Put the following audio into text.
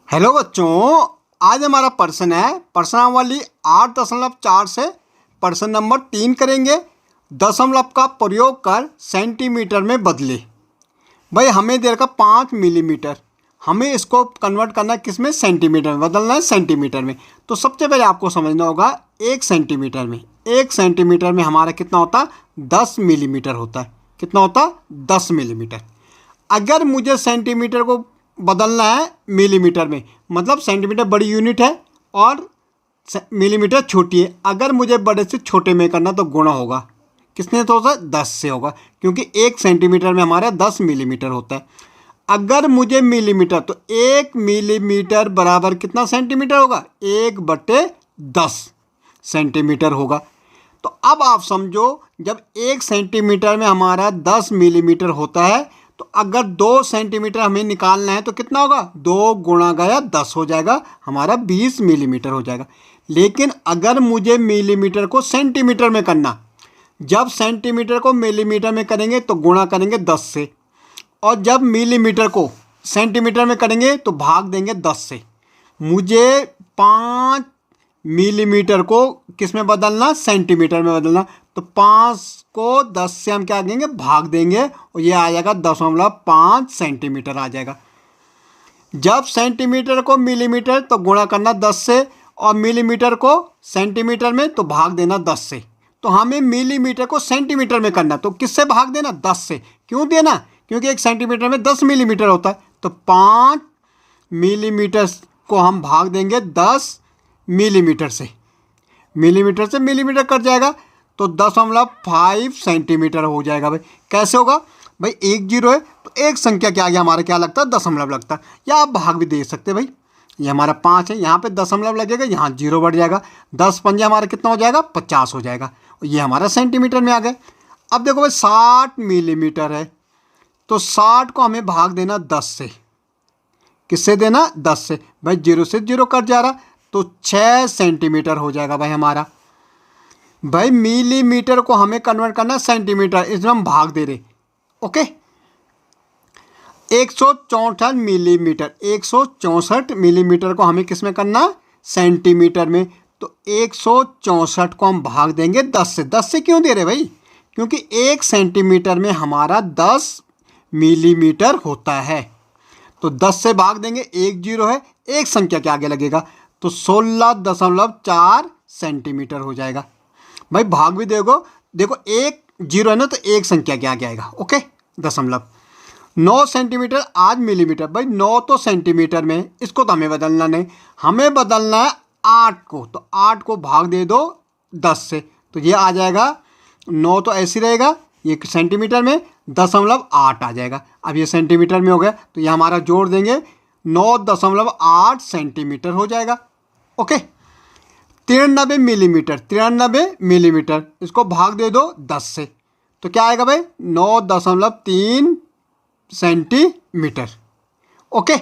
Hello बच्चों, आज हमारा प्रश्न है प्रश्नावली 8.4 से प्रश्न नंबर 3 करेंगे। दशमलव का प्रयोग कर सेंटीमीटर में बदले। भाई हमें दे रखा 5 मिलीमीटर, हमें इसको कन्वर्ट करना है किस में, सेंटीमीटर में बदलना है सेंटीमीटर में। तो सबसे पहले आपको समझना होगा 1 सेंटीमीटर में हमारा कितना होता है, 10 मिलीमीटर होता है। कितना होता है, 10 मिलीमीटर। अगर मुझे सेंटीमीटर को बदलना है मिलीमीटर में, मतलब सेंटीमीटर बड़ी यूनिट है और मिलीमीटर छोटी है। अगर मुझे बड़े से छोटे में करना तो गुणा होगा, किसने तो होगा, 10 से होगा, क्योंकि 1 सेंटीमीटर में हमारा 10 मिलीमीटर होता है। अगर मुझे मिलीमीटर, तो 1 मिलीमीटर बराबर कितना सेंटीमीटर होगा, 1/10 सेंटीमीटर होगा। तो अब आप समझो, जब 1 सेंटीमीटर में हमारा 10 मिलीमीटर होता है, तो अगर 2 सेंटीमीटर हमें निकालना है तो कितना होगा, 2 गुणा गया 10 हो जाएगा, हमारा 20 मिलीमीटर हो जाएगा। लेकिन अगर मुझे मिलीमीटर को सेंटीमीटर में करना, जब सेंटीमीटर को मिलीमीटर में करेंगे तो गुणा करेंगे 10 से, और जब मिलीमीटर को सेंटीमीटर में करेंगे तो भाग देंगे 10 से। मुझे 5 मिलीमीटर को किस में बदलना, सेंटीमीटर में बदलना। तो 5 को 10 से हम क्या देंगे, भाग देंगे, और ये आ जाएगा 0.5 सेंटीमीटर आ जाएगा। जब सेंटीमीटर को मिलीमीटर तो गुणा करना 10 से, और मिलीमीटर को सेंटीमीटर में तो भाग देना 10 से। तो हमें मिलीमीटर को सेंटीमीटर में करना, तो किससे भाग देना, 10 से। क्यों देना, क्योंकि 1 सेंटीमीटर में 10 मिलीमीटर होता है। तो 5 मिलीमीटर को हम भाग देंगे 10 मिलीमीटर से, मिलीमीटर से मिलीमीटर कट जाएगा, तो 0.5 सेंटीमीटर हो जाएगा। भाई कैसे होगा, भाई 1 0 है तो एक संख्या क्या आ गया हमारा, क्या लगता है, दशमलव लगता है, या आप भाग भी दे सकते हैं। भाई ये हमारा 5 है, यहाँ पे दशमलव लगेगा, यहाँ 0 बढ़ जाएगा, 10 पंजे हमारा कितना हो जाएगा, 50 हो जाएगा। ये हमारा सेंटीमीटर में आ गए। अब देखो भाई 60 मिलीमीटर है, तो 60 को हमें भाग देना 10 से। किससे देना, 10 से। भाई 0 से 0 कट जा रहा, तो 6 सेंटीमीटर हो जाएगा भाई हमारा। भाई मिलीमीटर को हमें कन्वर्ट करना सेंटीमीटर, इसमें हम भाग दे रहे। ओके, 164 मिलीमीटर, 164 मिलीमीटर को हमें किस में करना, सेंटीमीटर में। तो 164 को हम भाग देंगे 10 से। 10 से क्यों दे रहे भाई, क्योंकि 1 सेंटीमीटर में हमारा 10 मिलीमीटर होता है। तो 10 से भाग देंगे, 1 0 है, एक संख्या के आगे लगेगा, तो 16.4 सेंटीमीटर हो जाएगा। भाई भाग भी देखो, 1 0 है ना, तो एक संख्या के आगे आएगा। ओके, दशमलव। 9 सेंटीमीटर 8 मिलीमीटर। भाई 9 तो सेंटीमीटर में, इसको तो हमें बदलना नहीं, हमें बदलना है 8 को। तो 8 को भाग दे दो 10 से, तो ये आ जाएगा, 9 तो ऐसे रहेगा, ये सेंटीमीटर में 0.8 आ जाएगा। अब ये सेंटीमीटर में हो गया, तो ये हमारा जोड़ देंगे, 9.8 सेंटीमीटर हो जाएगा। ओके, 93 मिलीमीटर, 93 मिलीमीटर, इसको भाग दे दो 10 से, तो क्या आएगा भाई, 9.3 सेंटीमीटर। ओके।